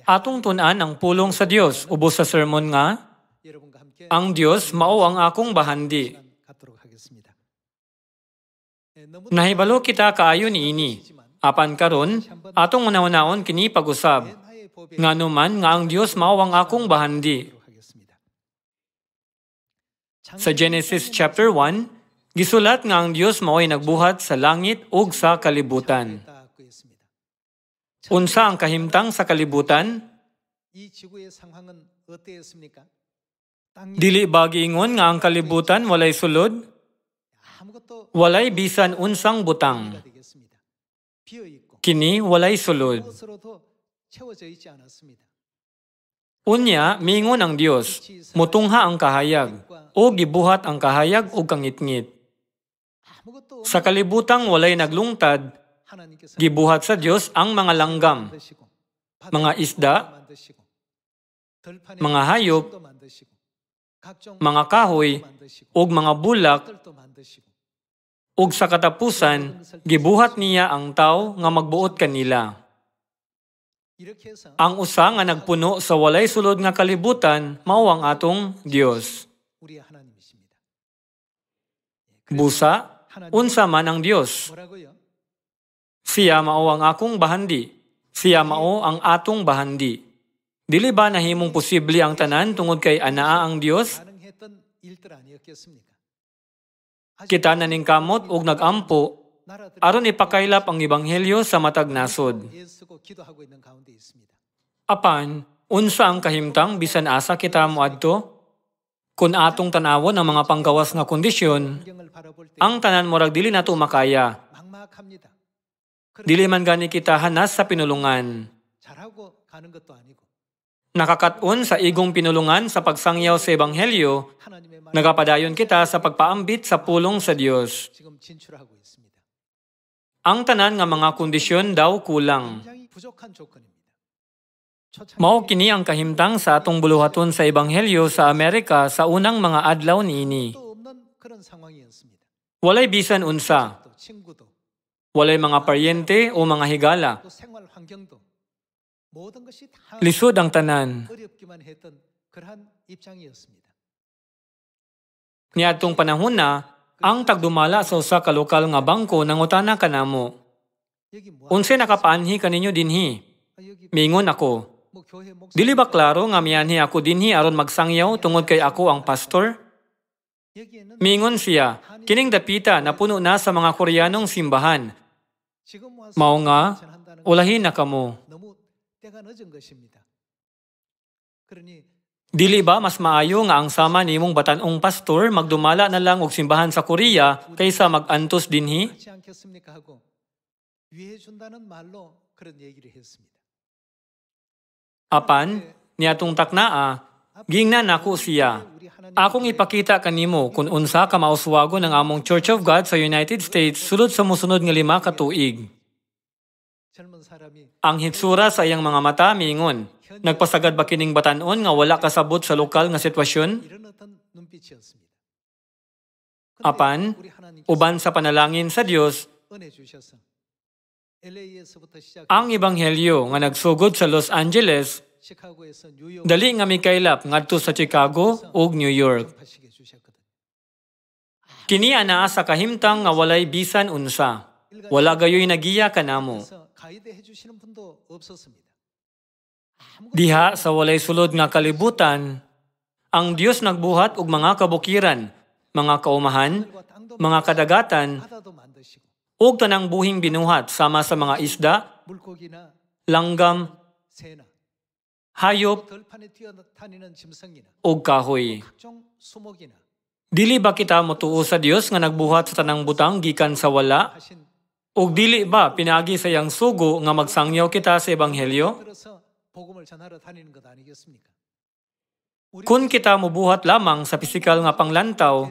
Atong tunan ang pulong sa Dios ubos sa sermon nga, ang Dios mao ang akong bahandi. Nahibalo kita kaayo niini. Apan karon, atong unaw-unaon kini pag-usab. Nganuman nga ang Dios mao ang akong bahandi. Sa Genesis chapter 1, gisulat nga ang Dios mao'y nagbuhat sa langit ug sa kalibutan. Unsa ang kahimtang sa kalibutan? Dili ba giingon nga ang kalibutan walay sulod? Walay bisan unsang butang. Kini walay sulod. Unya, mingon ang Dios, mutungha ang kahayag, o gibuhat ang kahayag o kangitngit. Sa kalibutang walay naglungtad, gibuhat sa Dios ang mga langgam, mga isda, mga hayop, mga kahoy, ug mga bulak, ug sa katapusan, gibuhat niya ang tao nga magbuot kanila. Ang usa nga nagpuno sa walay sulod nga kalibutan, mao ang atong Dios. Busa, unsa man ang Dios? Siya mao ang akong bahandi. Siya mao ang atong bahandi. Dili ba nahimong posible ang tanan tungod kay anaa ang Dios? Kita naningkamot ug nagampo aron ipakaylap ang ebanghelyo sa matag nasod. Apan, unsa ang kahimtang bisan asa kita moadto? Kun atong tanawon ang mga panggawas nga kondisyon, ang tanan murag dili nato makaya. Dili man gani kita hanas sa pinulungan. Nakakatun sa igong pinulungan sa pagsangyaw sa ebanghelyo, nagapadayon kita sa pagpaambit sa pulong sa Dios. Ang tanan nga mga kondisyon daw kulang. Mao kini ang kahimtang sa atong buluhaton sa ebanghelyo sa Amerika sa unang mga adlaw niini. Walay bisan unsa. Walay mga paryente o mga higala. Lisod ang tanan. Niadtong panahon na, ang tagdumala sa usa ka lokal nga bangko nangutana kanamo. Unsa nakapaanhi kaninyo dinhi? Mingon ako. Dili ba klaro nga mianhi ako dinhi aron magsangyaw tungod kay ako ang pastor? Mingon siya, kining dapita na puno na sa mga Koreanong simbahan. Mao nga, ulahin na kamo. Dili ba mas maayo nga ang sama nimong batanong pastor magdumala na lang og simbahan sa Korea kaysa magantos dinhi? Apan, niatong taknaa, gingnan nako siya. Akong ipakita kanimo kung unsa ka mauswago ng among Church of God sa United States sulod sa musunod nga 5 ka tuig. Ang hitsura sa iyang mga mata miingon, nagpasagad ba kining batanon nga wala kasabot sa lokal nga sitwasyon? Apan, uban sa panalangin sa Dios, ang ebanghelyo nga nagsugod sa Los Angeles, dali nga mikaylap ngadto sa Chicago ug New York. Kini anaa sa kahimtang nga walay bisan unsa. Wala gayoy nagiya kanamo. Diha sa walay sulod nga kalibutan, ang Dios nagbuhat og mga kabukiran, mga kaumahan, mga kadagatan, ug tanang buhing binuhat sama sa mga isda, langgam, hayop, ug kahoy. Dili ba kita motuo sa Dios nga nagbuhat sa tanang butang gikan sa wala? Ug dili ba pinagi sa iyang sugo nga magsangyaw kita sa ebanghelyo? Kung kita mubuhat lamang sa pisikal nga panglantaw,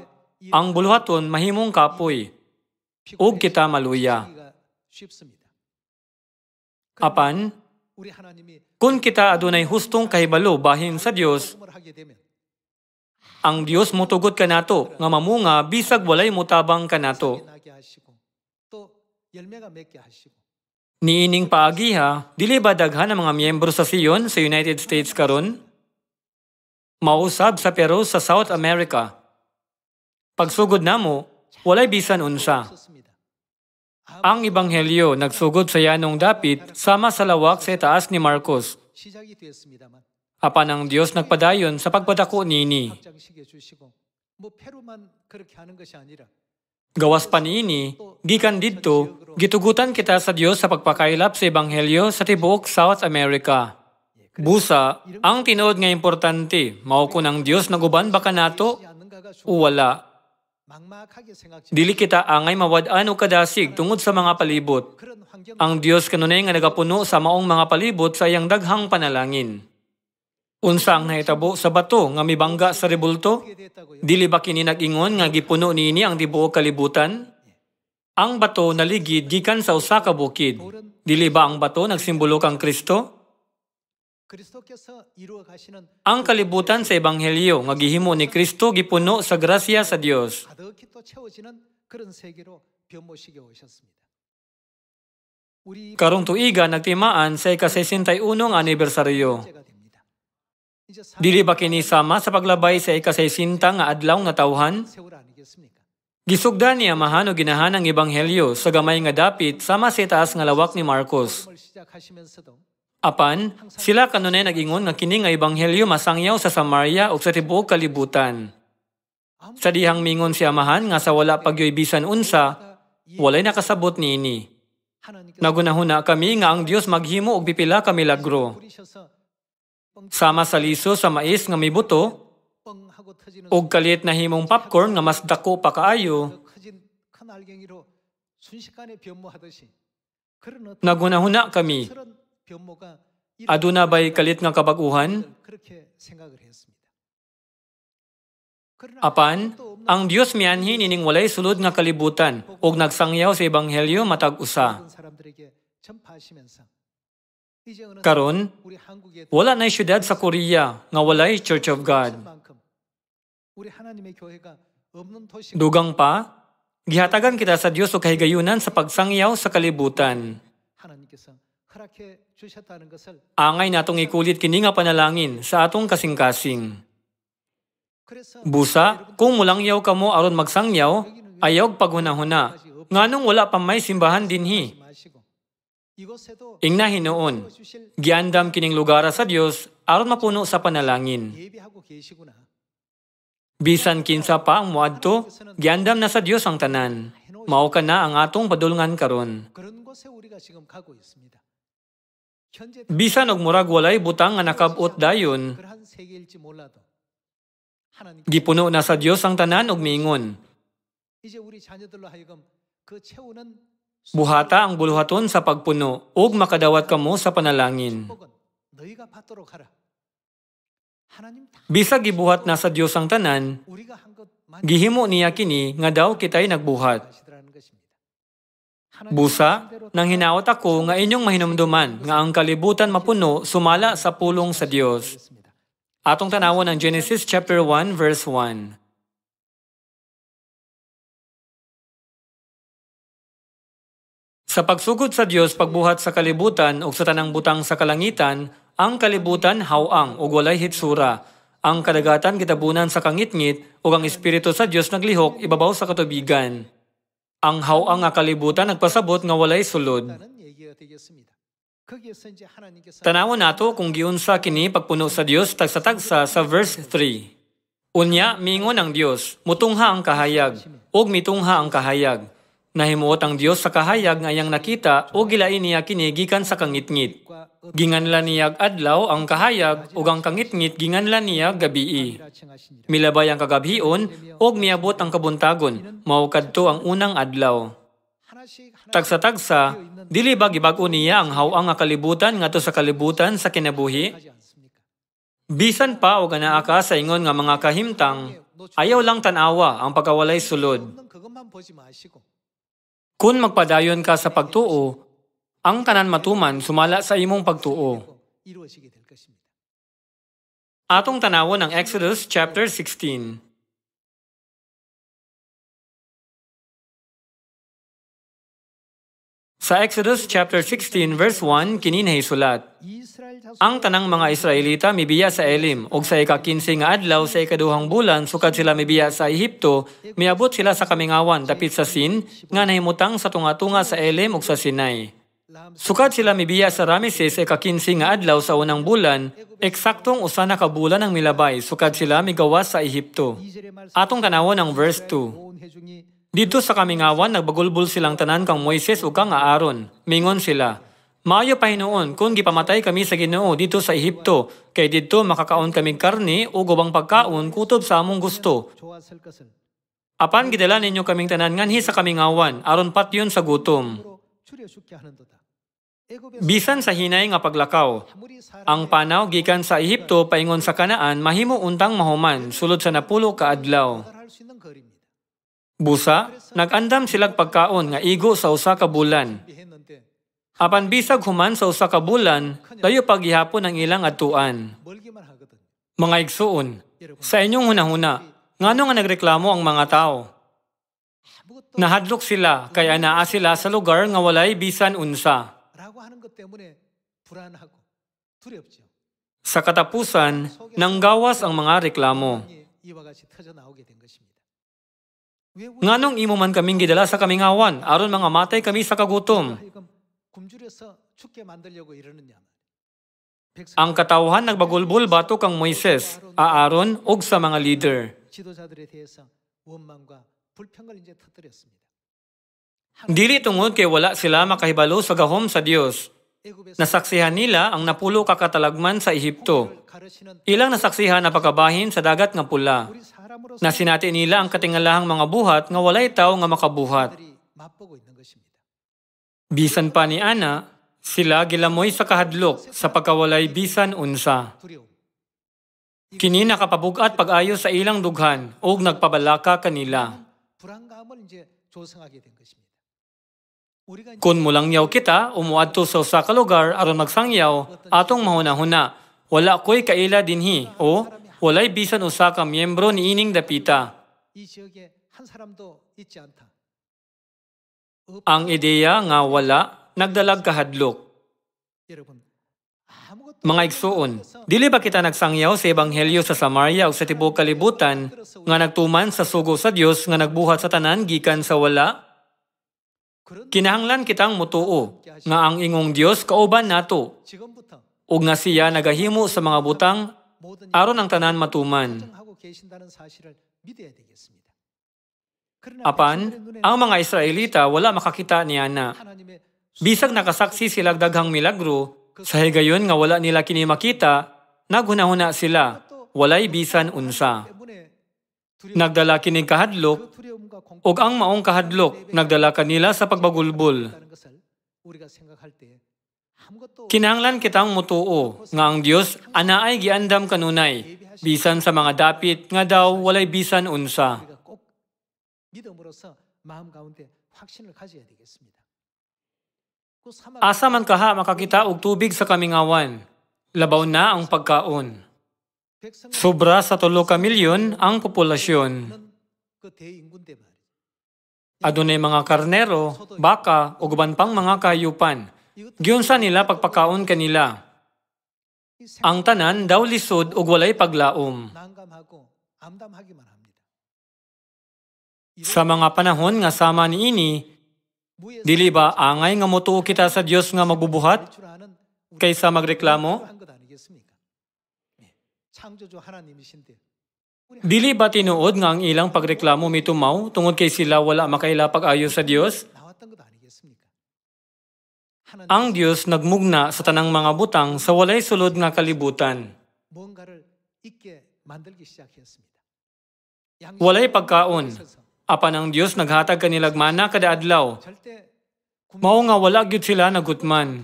ang buluhaton mahimong kapoy, ug kita maluya. Apan, kung kita adunay hustong kahibalo bahin sa Dios, ang Dios motugot kanato nga mamunga bisag walay mutabang kanato. Niining paagi ha, dili ba daghan ang mga miyembro sa Sion sa United States karon? Mausab sa Peru sa South America. Pagsugod namo, walay bisan unsa. Ang Ebanghelyo nagsugod sa yanong dapit sama sa lawak sa itaas ni Marcos. Apan ang Dios nagpadayon sa pagpadako nini. Gawas pa niini, gikan didto, gitugutan kita sa Dios sa pagpakailap sa Ebanghelyo sa tibuok South America. Busa, ang tinuod nga importante, mao kun ang Dios naguban ba kanato o wala. Dili kita angay mawad-an o kadasig tungod sa mga palibot. Ang Dios kanunay nga nagapuno sa maong mga palibot sa iyang daghang panalangin. Unsa ang nahitabo sa bato nga mibangga sa rebulto? Dili ba kini nag-ingon nga gipuno niini ang tibuok kalibutan? Ang bato naligid gikan sa usa ka bukid. Dili ba ang bato nagsimbolo kang Kristo? Ang kalibutan sa Ebanghelyo nga gihimo ni Kristo gipuno sa grasya sa Dios. Karong tuiga nagtimaan sa ika-61 nga anibersaryo. Dili ba kini sama sa paglabay sa ika-60 nga adlaw nga tawhan? Gisugdan ni Amahan o ginahan ang Ebanghelyo sa gamay nga dapit sama sa itaas nga lawak ni Marcos. Apan, sila kanunay nag-ingon nga kini nga Ebanghelyo masangyaw sa Samaria o sa tibuok kalibutan. Sa dihang mingon si Amahan nga sa wala pagyoy bisan unsa, walay nakasabot niini. Nagunahuna kami nga ang Dios maghimo og pipila ka milagro. Sama sa liso sa mais nga may buto, og kalit na himong popcorn nga mas dako pa kaayo, nagunahuna kami, aduna ba'y kalit nga kabaguhan? Apan, ang Dios mianhi nining walay sulod nga kalibutan, og nagsangyaw sa Ebanghelyo matag usa. Karon, wala na'y syudad sa Korea nga walay Church of God. Dugang pa, gihatagan kita sa Dios o kahigayunan sa pagsangyaw sa kalibutan. Angay natong ikulit kini nga panalangin sa atong kasing-kasing. Busa, kung mulangyaw kamo aron magsangyaw, ayaw paghuna-huna, nganong wala pa may simbahan dinhi. Ingna hinoon, giandam kining lugar sa Dios aron mapuno sa panalangin. Bisan kinsa pa ang muadto, giandam na sa Dios ang tanan. Mao ka na ang atong padulngan karon. Bisan og murag walay butang nga nakab-ot dayon, gipuno na sa Dios ang tanan og miingon. Buhata ang buluhaton sa pagpuno ug makadawat kamo sa panalangin. Bisag gibuhat na sa Dios ang tanan, gihimo niya kini nga daw kitay nagbuhat. Busa, nang hinaot ako nga inyong mahinumduman nga ang kalibutan mapuno sumala sa pulong sa Dios. Atong tanawon ang Genesis chapter 1 verse 1. Sa pagsugod sa Dios pagbuhat sa kalibutan ug sa tanang butang sa kalangitan, ang kalibutan hawang ug walay hitsura. Ang kadagatan gitabunan sa kangitngit ug ang espiritu sa Dios naglihok ibabaw sa katubigan. Ang hawang nga kalibutan nagpasabot nga walay sulod. Tanawon nato kung giunsa kini pagpuno sa Dios tagsa-tagsa sa verse 3. Unya miingon ang Dios, mutungha ang kahayag, ug mitungha ang kahayag. Nahimuot ang Dios sa kahayag nga iyang nakita o gilain niya kini gikan sa kangitngit. Ginganlan niya adlaw ang kahayag ug ang kangitngit ginganlan niya gabii. Milabay ang kagabhion ug miabot ang kabuntagon, mao kadto ang unang adlaw. Tagsa-tagsa, dili ba gibag-o niya ang hawang nga kalibutan ngadto sa kalibutan sa kinabuhi? Bisan pa og anaa ka sa ingon nga mga kahimtang, ayaw lang tan-awa ang pagkawalay sulod. Kung magpadayon ka sa pagtuo, ang tanan matuman sumala sa imong pagtuo. Atong tanawon ang Exodus chapter 16. Sa Exodus chapter 16 verse 1 kini nahisulat. Ang tanang mga Israelita mibiya sa Elim, og sa ika-15 nga adlaw sa ikaduhang bulan sukad sila mibiya sa Ehipto, miabot sila sa kamingawan dapit sa Sin nga nahimutang sa tunga-tunga sa Elim ug sa Sinai. Sukad sila mibiya sa Rameses sa ika-15 nga adlaw sa unang bulan, eksaktong usa na ka bulan ang milabay sukad sila migawas sa Ehipto. Atong tanawon ang verse 2. Dito sa kamingawan nagbagulbol silang tanan kang Moises ug kang Aaron. Mingon sila, maayo pa hinuon kung gipamatay kami sa Ginoo dito sa Ehipto, kay didto makakaon kaming karne o ubang pagkaon kutob sa among gusto. Apan gidala ninyo kaming tanan nganhi sa kamingawan, aron patyon sa gutom. Bisan sa hinay nga paglakaw, ang panaw gikan sa Ehipto paingon sa Kanaan mahimo untang mahuman sulod sa 10 ka adlaw. Busa, nag-andam silag pagkaon nga igo sa usa ka bulan. Apan bisag human sa usa ka bulan, layo paghihapon ang ilang adtuan. Mga igsuon, sa inyong hunahuna, ngano nga nagreklamo ang mga tao? Nahadlok sila, kaya naa sila sa lugar nga walay bisan unsa. Sa katapusan, nanggawas ang mga reklamo. Nganong imo man kaming gidala sa kamingawan, aron mga matay kami sa kagutom? Ang katawhan nagbagulbol bato kang Moises, Aaron ug sa mga leader. Dili tungod kay wala sila makahibalo sa gahom sa Dios. Nasaksihan nila ang 10 ka katalagman sa Ehipto. Ilang nasaksihan na pagkabahin sa dagat nga pula. Nasinati nila ang katingalahang mga buhat nga walay tao nga makabuhat. Bisan pa ni Ana, sila gilamoy sa kahadlok sa pagkawalay bisan unsa. Kini nakapabugat pag-ayo sa ilang dughan ug nagpabalaka kanila. Kung mulangyaw kita, umuadto sa usa ka lugar aron magsangyaw, atong mahuna-huna, wala ko'y kaila dinhi o walay bisan usa ka miyembro ni ining dapita. Ang ideya nga wala, nagdalag kahadlok. Mga igsuon, dili ba kita nagsangyaw sa ebanghelyo sa Samaria o sa tibuok kalibutan nga nagtuman sa sugo sa Dios nga nagbuhat sa tanan gikan sa wala? Kinahanglan kitang mutuo nga ang ingong Dios kauban nato ug nga siya nagahimo sa mga butang aron ang tanan matuman. Apan, ang mga Israelita wala makakita niya na. Bisag nakasaksi silag daghang milagro, sa higayon nga wala nila kini makita, naghunahuna sila, walay bisan unsa. Nagdala kining kahadlok, ug ang maong kahadlok nagdala kanila sa pagbagulbol. Kinahanglan kitang mutuo nga ang Dios anaay giandam kanunay, bisan sa mga dapit nga daw walay bisan unsa. Asa man kaha makakita og tubig sa kamingawan, labaw na ang pagkaon. Sobra sa 3 ka milyon ang populasyon. Adunay mga karnero, baka ug uban pang mga kahayupan. Giunsa nila pagpakaon kanila. Ang tanan daw lisod ug walay paglaom. Sa mga panahon nga sama niini, dili ba angay nga motuo kita sa Dios nga magbubuhat kaysa magreklamo? Dili ba tinuod nga ang ilang pagreklamo mitumaw tungod kay sila wala makaila pag-ayo sa Dios? Ang Dios nagmugna sa tanang mga butang sa walay sulod nga kalibutan. Walay pagkaon. Apan ang Dios naghatag kanilag mana kada adlaw. Mao nga wala gyud sila nagutman.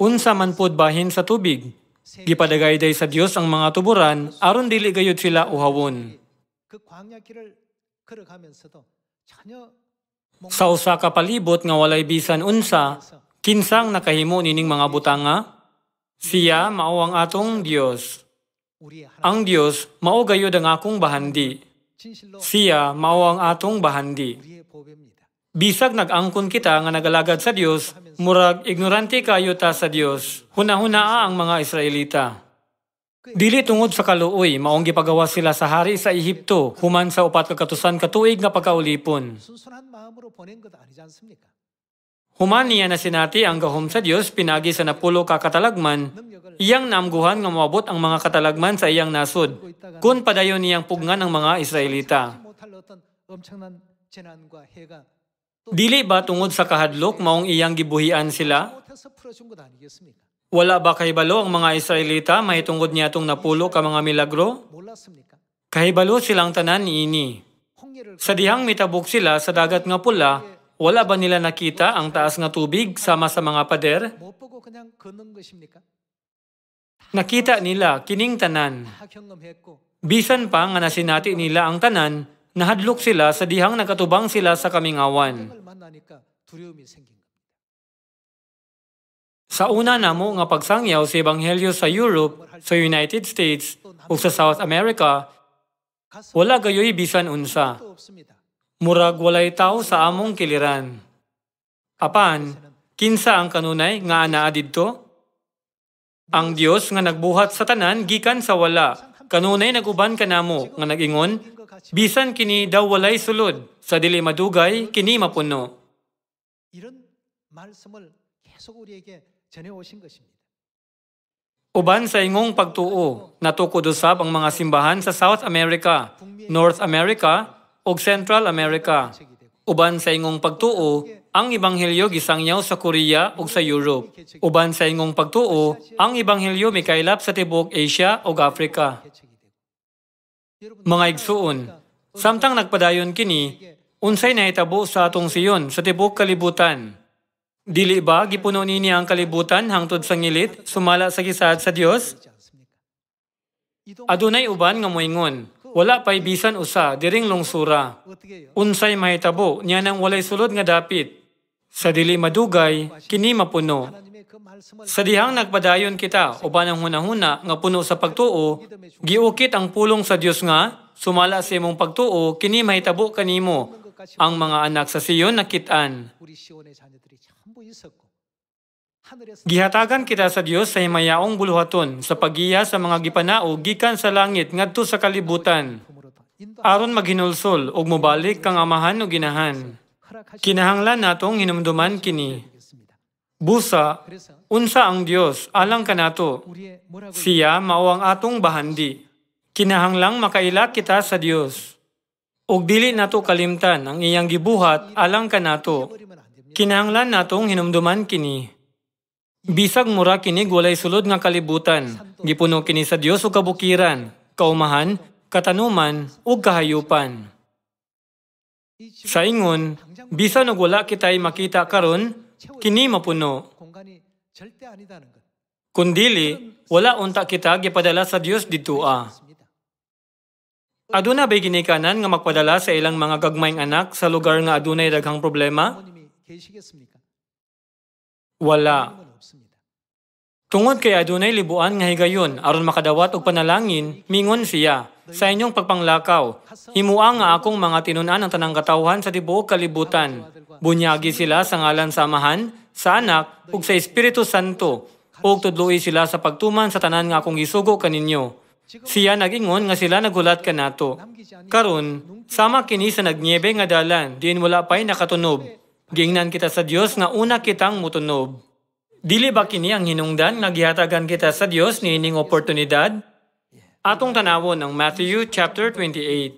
Unsa man pod bahin sa tubig, gipadagayday sa Dios ang mga tuburan aron dili gayud sila uhawon. Sa usa ka palibot nga walay bisan unsa, kinsang nakahimo nining mga butanga? Siya mao ang atong Dios. Ang Dios mao gayud ang akong bahandi. Siya mao ang atong bahandi. Bisag nag-angkon kita nga nagalagad sa Dios, murag ignorante kayo ta sa Dios. Hunahunaa ang mga Israelita. Dili tungod sa kaluoy, maong gipagawa sila sa hari sa Ehipto, human sa 4 ka tuig nga pagkaulipon. Human niya na sinati ang gahom sa Dios pinagi sa 10 ka katalagman, iyang naamguhan nga moabot ang mga katalagman sa iyang nasod, kun padayon niyang pugnan ang mga Israelita. Dili ba tungod sa kahadlok maong iyang gibuhian sila? Wala ba kahibalo ang mga Israelita mahitungod niya itong 10 ka mga milagro? Kahibalo silang tanan niini. Sa dihang mitabok sila sa dagat nga pula, wala ba nila nakita ang taas nga tubig sama sa mga pader? Nakita nila kining tanan. Bisan pa nga nasinati nila ang tanan, nahadlok sila sa dihang nagkatubang sila sa kamingawan. Sa una namo nga pagsangyaw sa Ebanghelyo sa Europe, sa United States, o sa South America, wala gayoy bisan unsa. Murag walay tao sa among kiliran. Apan, kinsa ang kanunay nga anaa didto? Ang Dios nga nagbuhat sa tanan gikan sa wala. Kanunay naguban kanamo nga nagingon, bisan kini daw walay sulod, sa dili madugay kini mapuno. Uban sa ingong pagtuo, natukod usab ang mga simbahan sa South America, North America, ug Central America. Uban sa ingong pagtuo, ang Ebanghelyo gisangyaw sa Korea ug sa Europe. Uban sa ingong pagtuo, ang Ebanghelyo mikaylap sa tibuok Asia ug Africa. Mga igsuon, samtang nagpadayon kini, unsay nahitabo sa atong siyon sa tibuok kalibutan? Dili ba gipuno nini ang kalibutan hangtod sa ngilit, sumala sa gisaad sa Dios? Adunay uban nga moingon, wala pay bisan usa diring lungsura. Unsay mahitabo niya nang walay sulod nga dapit. Sa dili madugay, kini mapuno. Sa dihang nagpadayon kita, uban ang hunahuna nga puno sa pagtuo, giukit ang pulong sa Dios nga, sumala sa imong pagtuo, kini mahitabo kanimo. Ang mga anak sa Siyon nakitaan. Gihatagan kita sa Dios sa himayaong buluhaton sa paggiya sa mga gipanao gikan sa langit ngadto sa kalibutan. Aron maghinulsol ug mobalik kang amahan ug ginahan. Kinahanglan natong hinumduman kini. Busa, unsa ang Dios alang kanato? Siya mao ang atong bahandi. Kinahanglang makaila kita sa Dios. Ug dili nato kalimtan ang iyang gibuhat alang kanato. Kinahanglan natong hinumduman kini. Bisag mura kini walay sulod nga kalibutan, gipuno kini sa Dios ug kabukiran, kaumahan, katanuman ug kahayupan. Sa ingon, bisan og wala kitay makita karon, kini mapuno. Kundili, wala unta kita gipadala sa Dios didtoa. Aduna ba'y ginikanan nga magpadala sa ilang mga gagmayng anak sa lugar nga adunay daghang problema? Wala. Tungod kay adunay libuan nga higayon aron makadawat og panalangin, mingon siya, sa inyong pagpanglakaw, himua nga akong mga tinunan ang tanang katawhan sa tibuok kalibutan. Bunyagi sila sa ngalan sa Amahan, sa Anak, ug sa Espiritu Santo, ug tudloi sila sa pagtuman sa tanan nga akong gisugo kaninyo. Siya nagingon nga sila nagulat kanato. Karon, sama kini sa nagniebe nga dalan, diin wala pay nakatunob. Giingnan kita sa Dios nga una kitang mutunob. Dili ba kini ang hinungdan nga gihatagan kita sa Dios niining oportunidad? Atong tanawon ang Matthew chapter 28.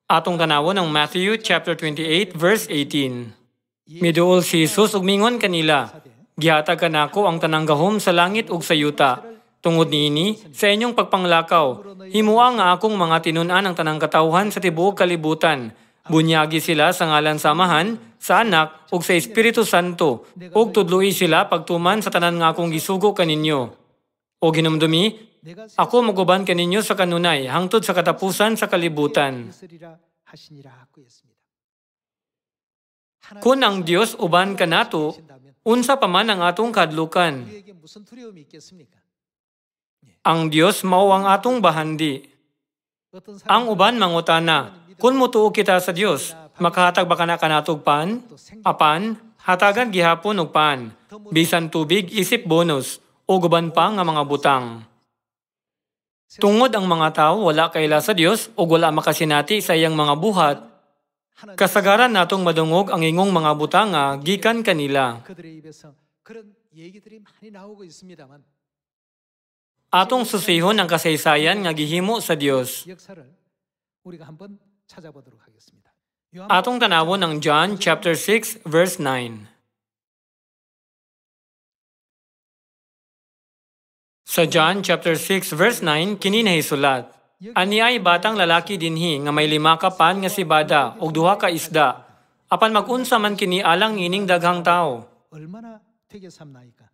Atong tanawon ang Matthew chapter 28 verse 18. Miduol si Jesus ug mingon kanila, gihatag kanako ang tanang gahom sa langit ug sa yuta. Tungod niini, sa inyong pagpanglakaw, himua nga akong mga tinunan ang tanang katawhan sa tibuok kalibutan. Bunyagi sila sa ngalan sa Amahan, sa Anak, ug sa Espiritu Santo, ug tudloi sila pagtuman sa tanan nga akong gisugo kaninyo. O hinumdumi, ako maguban kaninyo sa kanunay, hangtod sa katapusan sa kalibutan. Kung ang Dios uban kanato, Unsa pa man ang atong kadlukan. 우리에게 무슨 두려움이 있겠습니까? Ang Dios mao ang atong bahandi. 어떤 Ang 사람은 uban mangutana, kun mutuo kita sa Dios, makahatag ba kana kanatog pan? Apan, hatagan gihapon og pan. Bisan tubig isip bonus o guban pa nga mga butang. Tungod ang mga tao wala kaila sa Dios o wala makasinati sa iyang mga buhat, kasagaran natong madungog ang ingong mga butanga gikan kanila. 그들의 입에서 그런 얘기들이 많이 나오고 있습니다만 Atong susihon ang kasaysayan nga gihimo sa Dios. 역사를 우리가 한번 찾아보도록 하겠습니다. Atong tanawon ang John chapter 6 verse 9. Sa John chapter 6 verse 9 kini nahisulat. Ani ay batang lalaki dinhi nga may 5 ka pan nga sibada ug 2 ka isda. Apan mag-unsa man kini alang ining daghang tao. 얼마나 되게 삼나이까?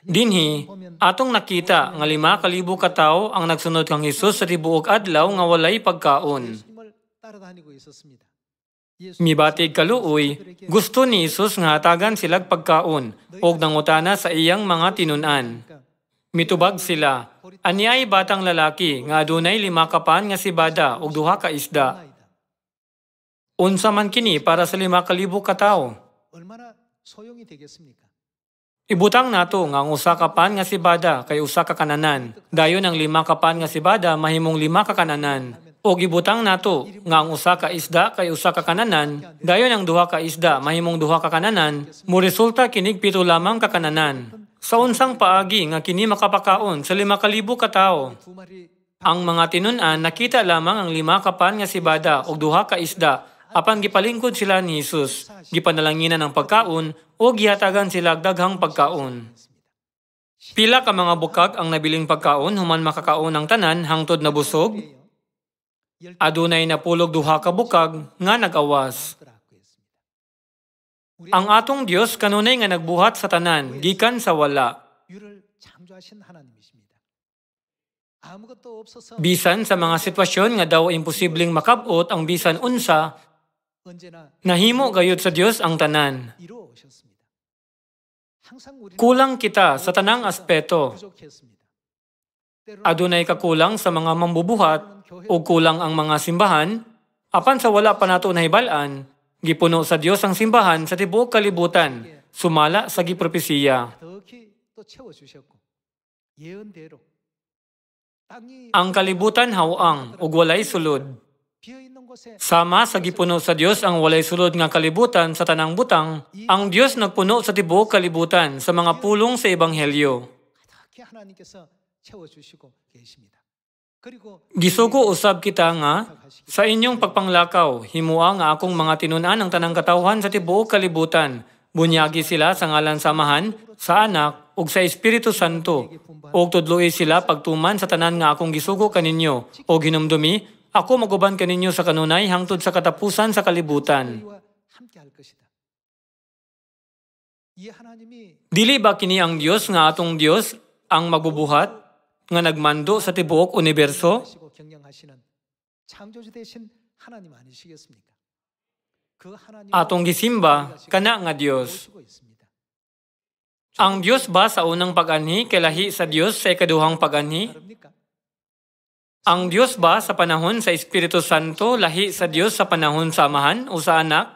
Dinhi, atong nakita nga 5,000 ka tawo ang nagsunod kang Hesus sa tibuok adlaw nga walay pagkaon. 예수님을 따라다니고 있었습니다. Mibatig kaluoy, gusto ni Hesus nga hatagan silag pagkaon ug nangutana sa iyang mga tinunan. Mitubag sila, ani ay batang lalaki nga adunay 5 ka pan nga sibada ug 2 ka isda. Unsa man kini para sa 5,000 ka tawo? 얼마나 소용이 되겠습니까? Ibutang nato nga ang 1 ka pan nga sibada kay 1 ka kananan. Dayon ang 5 ka pan nga sibada mahimong 5 ka kananan. O gibutang nato nga ang 1 ka isda kay 1 ka kananan. Dayon ang 2 ka isda mahimong 2 ka kananan. Moresulta kinig 7 lamang ka kananan. Sa unsang paagi nga kini makapakaon sa 5,000 ka tawo. 두 마리 Ang mga tinunan nakita lamang ang 5 ka pan nga sibada ug 2 ka isda. Apan gipalingkod sila ni Jesus, gipanalanginan ang pagkaon o gihatagan sila daghang pagkaon. Pila ka mga bukag ang nabiling pagkaon human makakaon ang tanan hangtod na busog? Adunay napulog 2 ka bukag nga nag-awas. Ang atong Dios kanunay nga nagbuhat sa tanan gikan sa wala. 유를 창조하신 하나님이십니다. 아무것도 없어서 Bisan sa mga sitwasyon nga daw imposibleng makabot ang bisan unsa, 언제나 nahimo gayud sa Dios ang tanan. 이루어 오셨습니다. 항상 우리는 Kulang kita sa tanang aspeto. 부족했습니다. 때로는 Adunay kakulang sa mga mambubuhat o kulang ang mga simbahan, apan sa wala pa nato nahibalaan, gipuno sa Dios ang simbahan sa tibuok kalibutan, sumala sa gipropesiya. 덕히 또 채워주셨고 예언대로 땅이 Ang kalibutan hawang ug walay sulod. 비어있는 곳에 Sama sa gipuno sa Dios ang walay sulod nga kalibutan sa tanang butang, ang Dios nagpuno sa tibuok kalibutan sa mga pulong sa ebanghelyo. 가득히 하나님께서 채워주시고 계십니다. 그리고 Gisugo usab kita nga sa inyong pagpanglakaw, himua nga akong mga tinunan ang tanang katawhan sa tibuok kalibutan. Bunyagi sila sa ngalan samahan, sa anak, ug sa Espiritu Santo. Ug tudloi sila pagtuman sa tanan nga akong gisugo kaninyo. O hinumdumi, ako maguban kaninyo sa kanunay hangtod sa katapusan sa kalibutan. 우리와 함께 할 것이다. 이 하나님이 Dili ba kini ang Dios nga atong Dios ang magbubuhat nga nagmando sa tibuok universo? 하시고 경영하시는 창조주 되신 하나님 아니시겠습니까? 그 하나님 Atong gisimba kana nga Dios. 모시고 있습니다. Ang Dios ba sa unang pag-anhi kalahi sa Dios sa ikaduhang pag-anhi? 다릅니까? Ang Diyos ba sa panahon sa Espiritu Santo lahi sa Diyos sa panahon sa Amahan o sa Anak?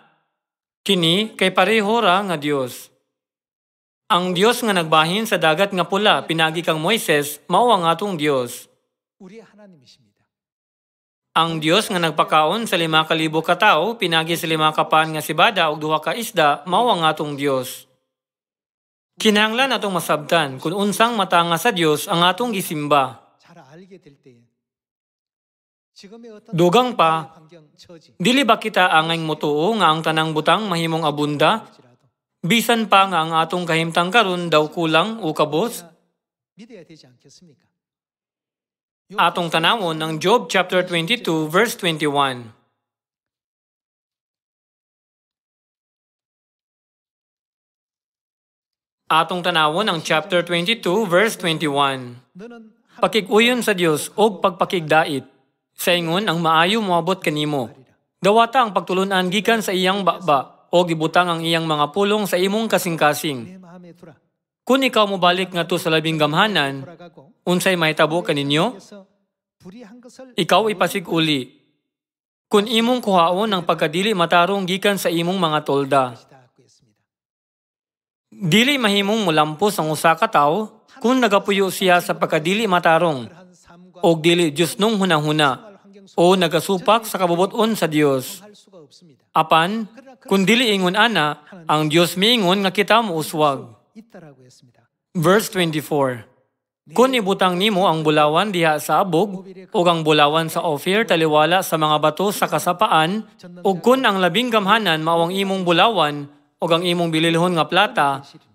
Kini kay pareho ra nga Diyos. Ang Diyos nga nagbahin sa dagat nga pula pinagi kang Moises mao ang atong Diyos. 우리의 하나님이십니다. Ang Diyos nga nagpakaon sa 5,000 ka tawo pinagi sa 5 ka pan nga sibada ug 2 ka isda mao ang atong Diyos. Kinahanglan natong masabtan kung unsang matanga sa Diyos ang atong gisimba. 잘 알게 될 때에 지금의 어떤 Dugang pa, 환경 처지 dili ba kita angay mutuo nga ang tanang butang mahimong abunda? 할지라도 Bisan pa nga ang atong kahimtang karon daw kulang o kabos? 믿어야 되지 않겠습니까? Atong tanawon ng Job chapter 22 verse 21. Atong tanawon ang chapter 22 verse 21. 너는 Pakiguyon sa Dios o pagpakigdait. Sa ingon ang maayo moabot kanimo. Dawata ang pagtulunan gikan sa iyang baba o gibutang ang iyang mga pulong sa imong kasing-kasing. 내 마음에 두라. Kung ikaw mobalik ngadto sa labing gamhanan, 돌아가고 unsay mahitabo kaninyo? 그래서 불의한 것을 Ikaw ipasig-uli. Kung imong kuhaon ang pagkadili matarong gikan sa imong mga tolda. 것이다 하고 했습니다. Dili mahimong mulampos ang usa ka tawo kung nagapuyo siya sa pagkadili matarong 그러한 삶과 o dili Diyos nung hunahuna 생활 환경 o nagasupak sa kabubuton sa Dios. 할 수가 없습니다. Apan, kung dili ingon ana, ang Dios miingon nga kita mo uswag. 있다라고 했습니다. Verse 24. Kung ibutang nimo ang bulawan diha sa abog o ang bulawan sa Ophir taliwala sa mga bato sa kasapaan o kung ang labing gamhanan mao ang imong bulawan o ang imong bililhon nga plata,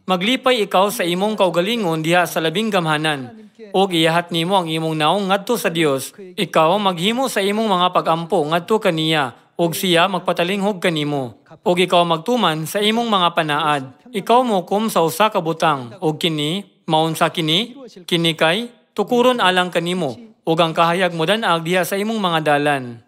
maglipay ikaw sa imong kaugalingon diha sa labing gamhanan o iyahat nimo ang imong naong ngadto sa Dios. Ikaw maghimo sa imong mga pag-ampo ngadto kaniya og siya magpatalinghog kanimo. Og ikaw magtuman sa imong mga panaad. Ikaw mokom sa usa ka butang og kini maun sa kini kay tukuron alang kanimo ug ang kahayag mo danag diha sa imong mga dalan.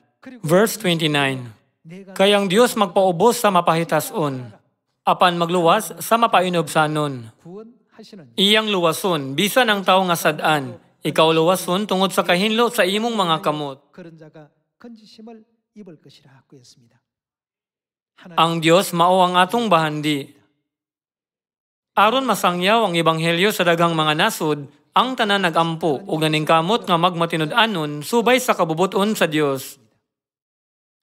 Verse 29. Kayang Dios magpaubos sa mapahitason, apan magluwas sa mapainobsanon. 구원하시는 Iyang luwason bisan ang tawo nga sad-an. Ikaw luwason tungod sa kahinlo sa imong mga kamot. 그런 자가 건지심을 입을 것이라 하고 했습니다. Ang Dios mao ang atong bahandi. Aron masangyaw ang ebanghelyo sa daghang mga nasod, ang tanan nagampo ug ganing kamot nga magmatinud-anon subay sa kabubuton sa Dios.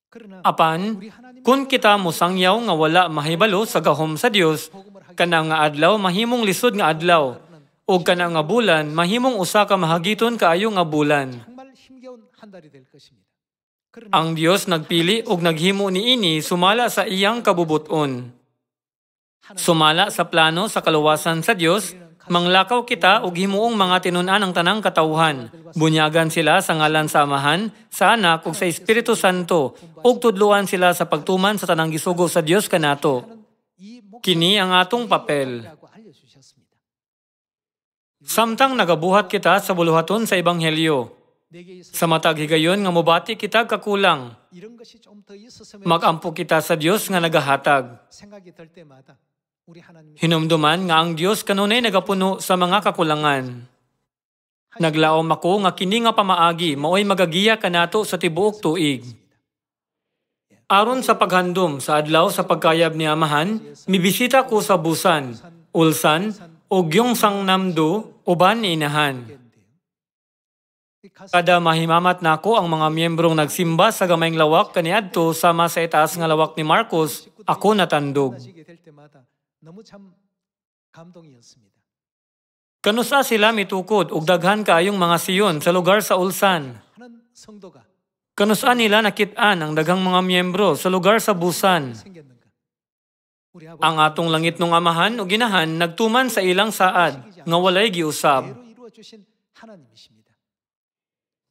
그러나 Apan, 우리 하나님 kung kita mosangyaw nga wala mahibalo sa gahom sa Dios, kana nga adlaw mahimong lisod nga adlaw, ug kana nga bulan mahimong usa ka mahagiton kaayo nga bulan. 정말 힘겨운 한 달이 될 것입니다. 그러나 Ang Dios nagpili ug naghimo niini sumala sa iyang kabubuton. Sumala sa plano sa kaluwasan sa Dios, manglakaw kita ug himuong mga tinun-an ang tanang katawhan. Bunyagan sila sa ngalan sa Amahan, sa Anak ug sa Espiritu Santo, ug tudluan sila sa pagtuman sa tanang gisugo sa Dios kanato. 이 목적을 Kini ang atong papel. 알려주셨습니다. Samtang nagabuhat kita sa buluhaton sa ebanghelyo, 내게 있어 sa matag higayon nga mobati kita kakulang, 이런 것이 좀 더 있었으면 magampo kita sa Dios nga nagahatag. 생각이 들 때마다 우리 하나님 Hinumduman nga ang Dios kanunay nagapuno sa mga kakulangan. Naglaom ako nga kini nga pamaagi maoy magagiya kanato sa tibuok tuig. Aron sa paghandom sa adlaw sa pagkayab ni Amahan, mibisita ko sa Busan, Ulsan, ug Gyeongsangnam-do uban ni Inahan. Kada mahimamat nako ang mga miyembrong nagsimba sa gamayng lawak kaniadto sama sa itaas nga lawak ni Marcos, ako natandog. 만나시게 될 때마다 너무 참 감동이었습니다. Kanusa sila mitukod ug daghan kaayong mga siyon sa lugar sa Ulsan. 하는 성도가 Kanusa nila nakit-an ang daghang mga miyembro sa lugar sa Busan. 생겼는가? 우리 Ang atong langit nung Amahan ug Inahan nagtuman sa ilang saad nga walay giusab. 대로 이루어 주신 하나님이십니다.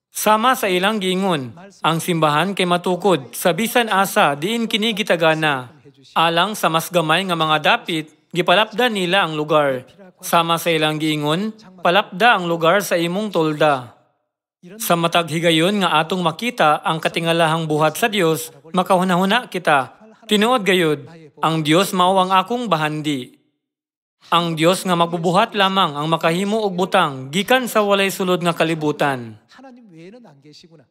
Sama sa ilang giingon, ang simbahan kay matukod sa bisan asa diin kini gitagana. Alang sa mas gamay nga mga dapit, gipalapda nila ang lugar. Sama sa ilang giingon, palapda ang lugar sa imong tolda. Sa matag higayon nga atong makita ang katingalahang buhat sa Dios, makahuna-huna kita. Tinuod gayud, ang Dios mao ang akong bahandi. Ang Dios nga magbubuhat lamang ang makahimo og butang gikan sa walay sulod nga kalibutan. 하나님 외에는 안 계시구나.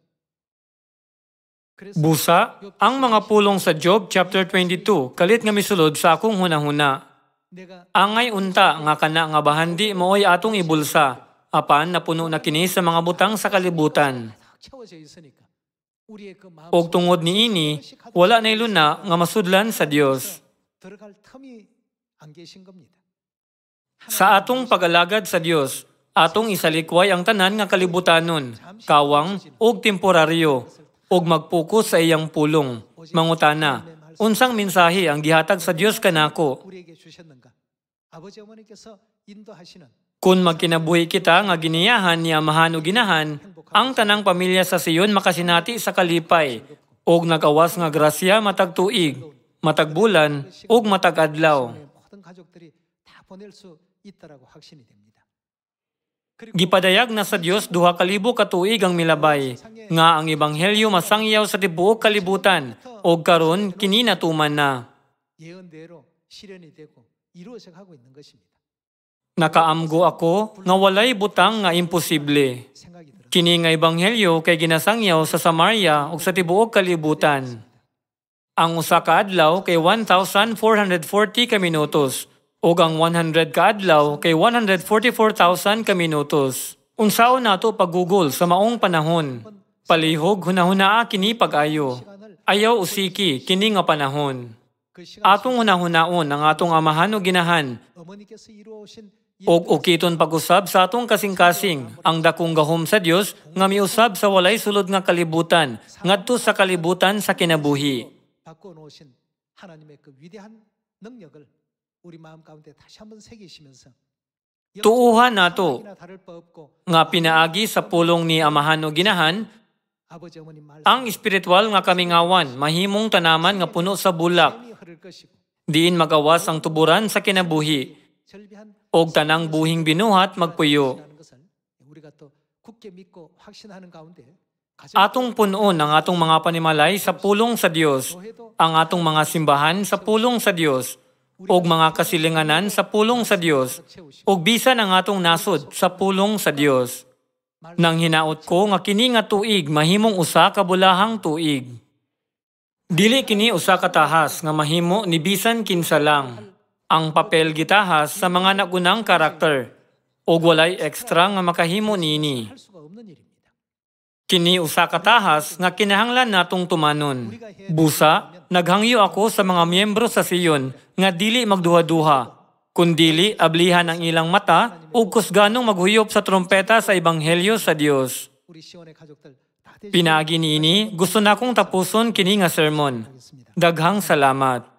그래서 Busa, ang mga pulong sa Job chapter 22, kalit nga misulod sa akong hunahuna. 내가 Angay unta nga kana nga bahandi mooy atong ibulsa, apan napuno na kini sa mga butang sa kalibutan. 탁 채워져 있으니까 우리의 그 마음 Og tungod niini, wala na iluna nga masudlan sa Dios. 들어갈 틈이 안 계신 겁니다. Sa atong pag-alagad sa Dios, atong isalikway ang tanan nga kalibutanon, kawang ug temporaryo, ug mag-focus sa iyang pulong. Mangutana, unsang mensahe ang gihatag sa Dios kanako? 우리에게 주셨는가? 아버지 어머니께서 인도하시는 Kung magkinabuhi kita nga giniyahan ni Amahan o Ginahan, ang tanang pamilya sa Sion makasinati sa kalipay, ug nagawas nga grasya matag tuig, matag bulan, ug matag adlaw. 모든 가족들이 다 보낼 수 있다라고 확신이 됩니다. Gipadayag na sa Dios 2,000 ka tuig ang milabay, nga ang ebanghelyo masangyaw sa tibuok kalibutan, ug karon kini natuman na. 예언대로 실현이 되고 이루어져 가고 있는 것입니다. Nakaamgo ako nga walay butang nga imposible. 생각이 들어. Kini nga ebanghelyo kay ginasangyaw sa Samaria ug sa tibuok kalibutan. Ang usa ka adlaw kay 1,440 ka minutos ug ang 100 ka adlaw kay 144,000 ka minutos. Unsaon nato pag-google sa maong panahon? Palihog hunahunaa kini pag-ayo. Ayaw usiki kini nga panahon. 그 시간 Atong hunahunaon ang atong amahan o ginahan 어머니께서 이루어오신 og ukiton pag-usab sa atong kasing-kasing ang dakong gahom sa Dios nga miusab sa walay sulod nga kalibutan ngadto sa kalibutan sa kinabuhi. 바꿔 놓으신 하나님의 그 위대한 능력을 우리 마음 가운데 다시 한번 새기시면서 Tuuhan nato 사랑이나 다를 바 없고 nga pinaagi sa pulong ni amahan o ginahan 아버지 어머니 말씀 ang espiritual nga kamingawan mahimong tanaman nga puno sa bulak 이 흐를 것이고 diin magawas ang tuburan sa kinabuhi 절비한 og tanang buhing binuhat magpuyo. 시라는 것을 우리가 또 굳게 믿고 확신하는 가운데 Atong punon ang atong mga panimalay sa pulong sa Dios, ang atong mga simbahan sa pulong sa Dios, og mga kasilinganan sa pulong sa Dios, og bisan ang atong nasod sa pulong sa Dios. Nang hinaot ko nga kini nga tuig mahimong usa ka bulahang tuig. Dili kini usa ka tahas nga mahimo ni bisan kinsa lang. Ang papel gitahas sa mga nagunang karakter, og walay ekstra nga makahimo niini. 할 수가 없는 일입니다. Kini usa ka tahas nga kinahanglan natong tumanon. Busa, naghangyo ako sa mga miyembro sa Sion nga dili magduha-duha, kundili ablihan ang ilang mata ug kusganong maghuyop sa trompeta sa ebanghelyo sa Dios. 우리 시온의 가족들 다 되시길 Pinaagi niini, gusto na kong tapuson kini nga sermon. 바라겠습니다. Daghang salamat.